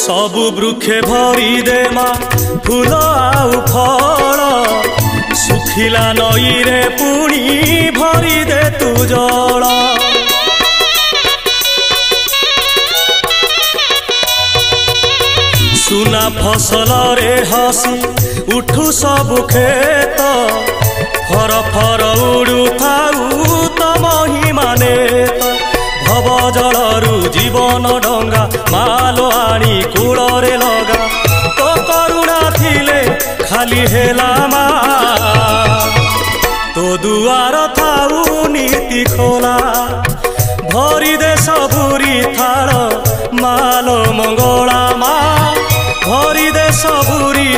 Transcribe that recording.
सबु वृक्षे भरी दे मा फूल आउ फल सुखिला नई रे पुणी भरी दे तू जल सुना फसल रे हसी उठू सबु खेत फर फर उड़ू थाऊ तम ही माने भव जलरू जीवन डंगा मालो आनी कूଳରେ लगा तो करुणा थिले खाली हेला मा तो दुआर थाऊ नीति खोला भरी दे सबुरी थाल मालो मंगला मा भरी दे सबुरी